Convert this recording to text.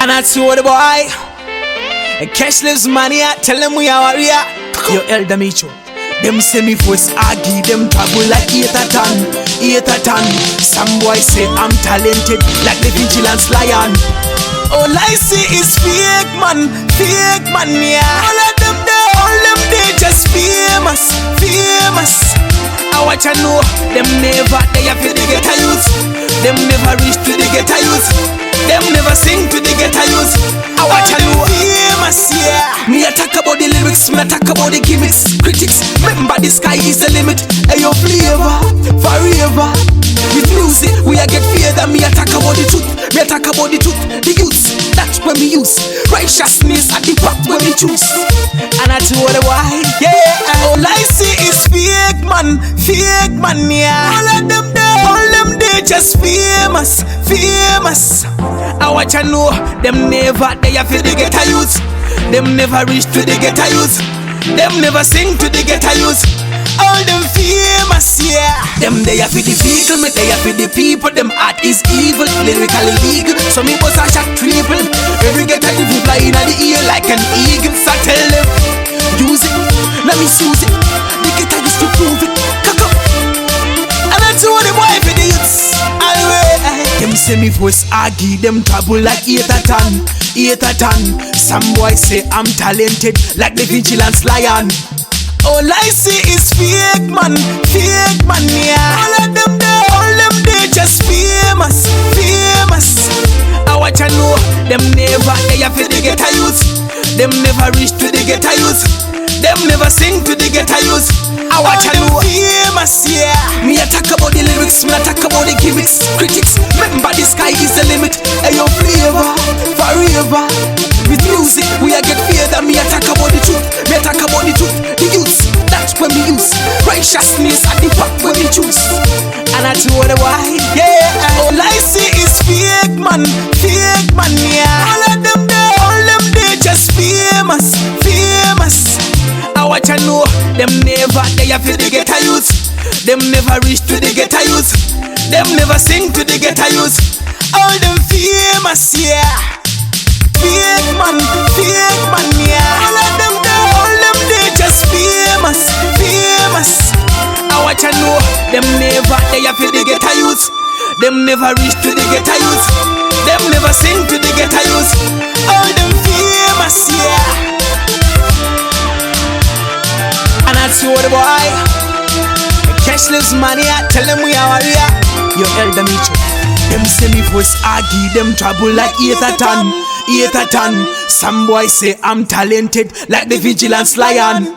And I told the boy, Cashlibs money, I tell them we are warrior. Yo, elder Micho. Them say me first argue, them trouble like 8 a ton. Some boy say I'm talented like the vigilance lion. All I see is fake man, yeah. All them they just famous. I watch I know, them never they have to get a use. Them never reach to the get a use. Them never sing to the get a use. I watch I know, famous, yeah. Me attack about the lyrics, me attack about the gimmicks. Critics, remember the sky is the limit. Ayo flavor, forever. With music, we a get fear that me attack about the truth. Me attack about the truth, the use. That's when we use righteousness at the back when we choose. And I told the why, yeah. All I see is fake man, yeah. All them they just famous. I watch I know, them never they have to get a use. Them never reach to the get a use. Them never sing to the get a use. All them famous, yeah. Them they are for the vehicle, me they are for the people. Them art is evil, lyrically illegal. So me was a shot triple. Every get a you fly in the ear like an eagle. So I tell them, use it, let me use it. The get I used to prove it. Cock up. And I told the boy for the youths. Them say me voice argue, them trouble like 8 a ton. Some boy say I'm talented like the vigilance lion. All I see is fake man, yeah. All them they just famous. I watch I know, them never they have to get a use. Them never reach to the get a use. Them never sing to the get a use. I watch I know, famous, yeah. Me attack about the lyrics, me attack about the gimmicks. Critics, remember the sky is the limit. Ayo flavor, forever. With music, we a get fear that me attack about the truth. Me attack about the truth, the use. That's when we use righteousness at the back when we choose. And I told the why, yeah. All I see is fake man, yeah. All them they just famous. I watch I know, them never they have to get a use. Them never reach to the get a use. Them never sing to the get a use. All them famous, yeah. Fake man, yeah. All them they just famous. I watch I know, them never they have to get a use. Them never reach to the get a use. Them never sing to the get a use. All them famous, yeah. And I told the boy, Cashlibs money, I tell them we are warrior. Yo, elder Micho. Them say me voice argue, them trouble like 8 a ton. Some boy say I'm talented like the vigilance lion.